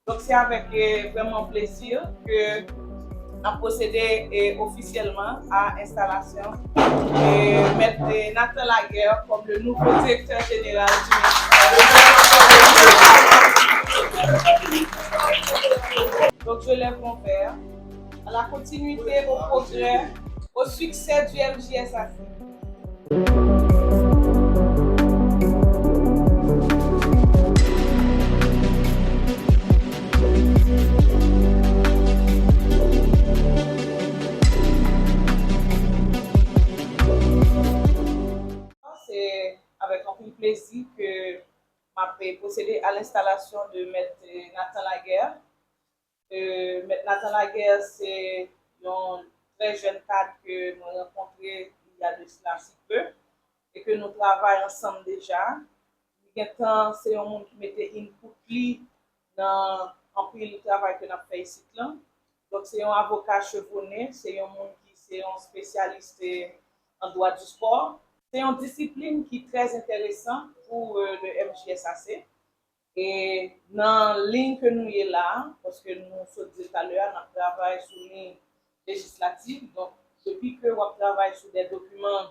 Donc c'est avec vraiment plaisir que a procédé officiellement à l'installation et mettre Nathan Laguerre comme le nouveau directeur général du ministère. Donc je lève mon verre à la continuité, au progrès, au succès du MJSAC. C'est avec un peu plaisir que j'ai procédé à l'installation de Maître Nathan Laguerre. Maître Nathan Laguerre, c'est un très jeune cadre que nous avons rencontré il y a de cela si peu et que nous travaillons ensemble déjà. Maintenant, c'est un monde qui mettait une boucle dans le travail que nous avons fait ici. Donc, c'est un avocat chevronné, c'est un monde qui est un spécialiste en droit du sport. C'est une discipline qui est très intéressante pour le MJSAC. Et dans la ligne que nous sommes là, parce que nous sommes dit tout à l'heure, nous travaillons sur une ligne législative. Donc, depuis que nous travaillons sur des documents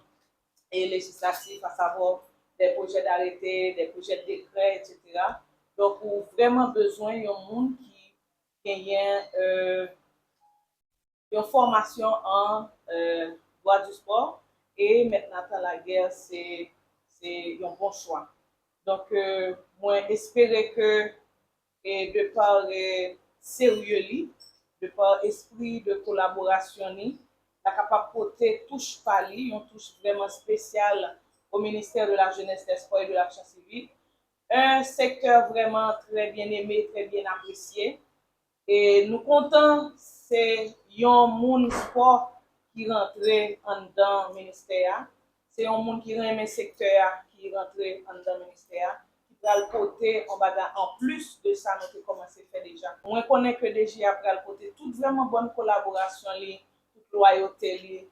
législatifs, à savoir des projets d'arrêté, des projets de décret, etc. Donc, nous avons vraiment besoin d'un monde qui ait une formation en droit du sport. Et maintenant, Laguerre, c'est un bon choix. Donc, moi, j'espère que, de par sérieux, de par esprit de collaboration, la capable de porter touche pali, une touche vraiment spéciale au ministère de la Jeunesse, des Sports et de l'Action civile. Un secteur vraiment très bien aimé, très bien apprécié. Et nous comptons, c'est un monde sport qui rentre en dans le ministère. C'est un monde qui aime le secteur qui rentre en dans le ministère. Qui va le côté en plus de ça, nous avons commencé à faire déjà. On connaît que déjà après le côté toute vraiment bonne collaboration, toute loyauté,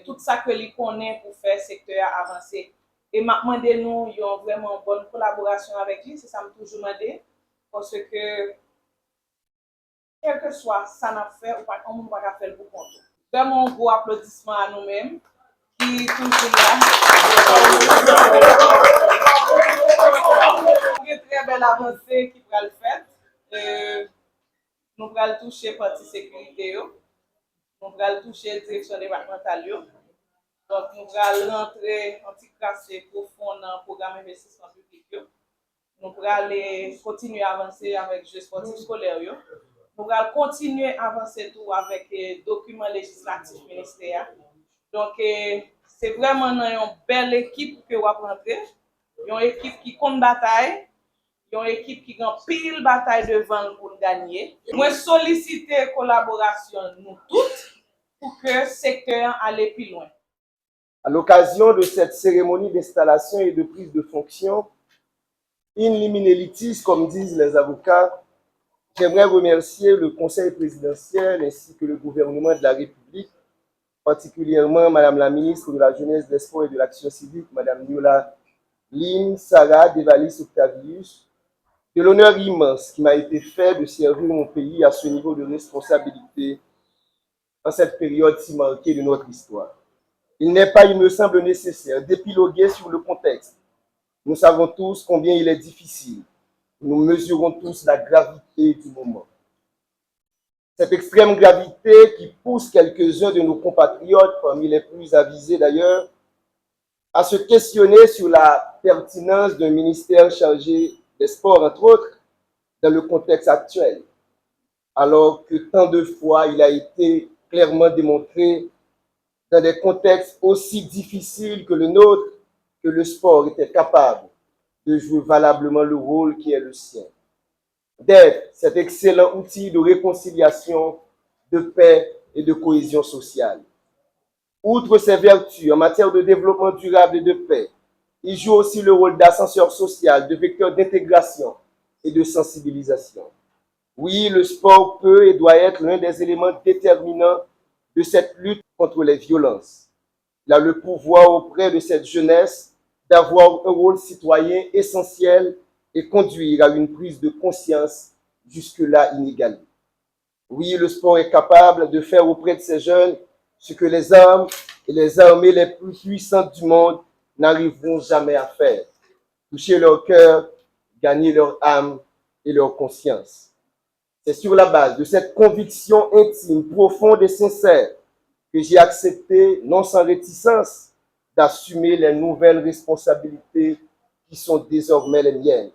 tout ça que lui connaît pour faire le secteur avancer. Et maintenant, nous avons vraiment bonne collaboration avec lui, c'est ça que je toujours demandé. Parce que quel que soit ça n'a fait ou pas, on ne va pas faire pour compte. Vraiment un gros applaudissement à nous-mêmes qui toujours là. Une très belle avancée qui va le faire. Nous allons toucher partie sécurité, nous allons toucher direction départementale. Donc nous allons rentrer en petit classé profond dans le programme d'investissement public. Nous allons continuer à avancer avec le jeu sportif scolaire. Nous allons continuer à avancer tout avec les documents législatifs ministériels. Donc, c'est vraiment une belle équipe que vous avez rentré. Une équipe qui compte bataille. Une équipe qui a pile bataille devant pour gagner. Moi, solliciter la collaboration nous toutes pour que le secteur aille plus loin. À l'occasion de cette cérémonie d'installation et de prise de fonction, in limine litis, comme disent les avocats, j'aimerais remercier le Conseil présidentiel ainsi que le gouvernement de la République, particulièrement Madame la ministre de la Jeunesse, des Sports et de l'Action civique, Madame Niola Lynn Sarah Devalis Octavius, de l'honneur immense qui m'a été fait de servir mon pays à ce niveau de responsabilité en cette période si marquée de notre histoire. Il n'est pas, il me semble, nécessaire d'épiloguer sur le contexte. Nous savons tous combien il est difficile. Nous mesurons tous la gravité du moment. Cette extrême gravité qui pousse quelques-uns de nos compatriotes, parmi les plus avisés d'ailleurs, à se questionner sur la pertinence d'un ministère chargé des sports, entre autres, dans le contexte actuel, alors que tant de fois il a été clairement démontré dans des contextes aussi difficiles que le nôtre, que le sport était capable de jouer valablement le rôle qui est le sien, d'être cet excellent outil de réconciliation, de paix et de cohésion sociale. Outre ses vertus en matière de développement durable et de paix, il joue aussi le rôle d'ascenseur social, de vecteur d'intégration et de sensibilisation. Oui, le sport peut et doit être l'un des éléments déterminants de cette lutte contre les violences. Il a le pouvoir auprès de cette jeunesse d'avoir un rôle citoyen essentiel et conduire à une prise de conscience jusque-là inégalée. Oui, le sport est capable de faire auprès de ces jeunes ce que les armes et les armées les plus puissantes du monde n'arriveront jamais à faire. Toucher leur cœur, gagner leur âme et leur conscience. C'est sur la base de cette conviction intime, profonde et sincère que j'ai accepté, non sans réticence, d'assumer les nouvelles responsabilités qui sont désormais les miennes,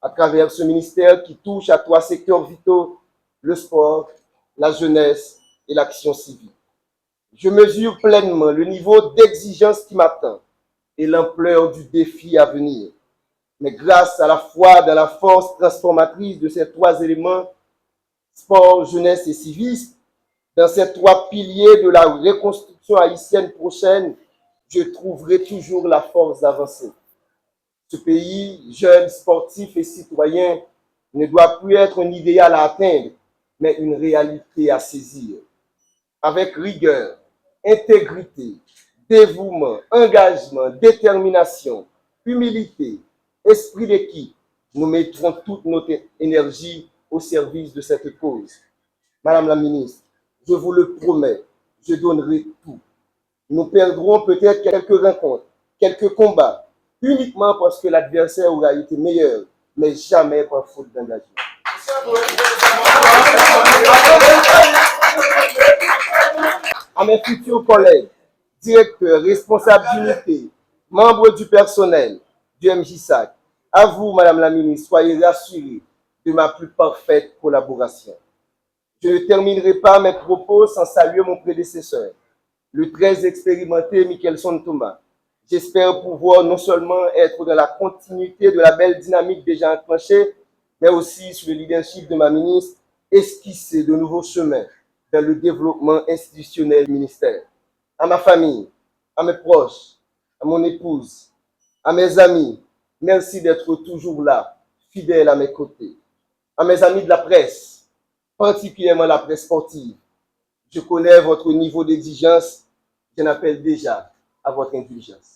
à travers ce ministère qui touche à 3 secteurs vitaux, le sport, la jeunesse et l'action civile. Je mesure pleinement le niveau d'exigence qui m'attend et l'ampleur du défi à venir. Mais grâce à la foi dans la force transformatrice de ces 3 éléments, sport, jeunesse et civisme, dans ces 3 piliers de la reconstruction haïtienne prochaine, je trouverai toujours la force d'avancer. Ce pays, jeune, sportif et citoyen, ne doit plus être un idéal à atteindre, mais une réalité à saisir. Avec rigueur, intégrité, dévouement, engagement, détermination, humilité, esprit d'équipe, nous mettrons toute notre énergie au service de cette cause. Madame la ministre, je vous le promets, je donnerai tout. Nous perdrons peut-être quelques rencontres, quelques combats, uniquement parce que l'adversaire aura été meilleur, mais jamais par faute d'engagement. À mes futurs collègues, directeurs, responsables d'unité, membres du personnel du MJSAC, à vous, Madame la ministre, soyez rassurés de ma plus parfaite collaboration. Je ne terminerai pas mes propos sans saluer mon prédécesseur, le très expérimenté Michelson Thomas. J'espère pouvoir non seulement être dans la continuité de la belle dynamique déjà enclenchée, mais aussi sous le leadership de ma ministre, esquisser de nouveaux chemins dans le développement institutionnel du ministère. À ma famille, à mes proches, à mon épouse, à mes amis, merci d'être toujours là, fidèles à mes côtés. À mes amis de la presse, particulièrement la presse sportive, je connais votre niveau d'exigence, j'en appelle déjà à votre indulgence.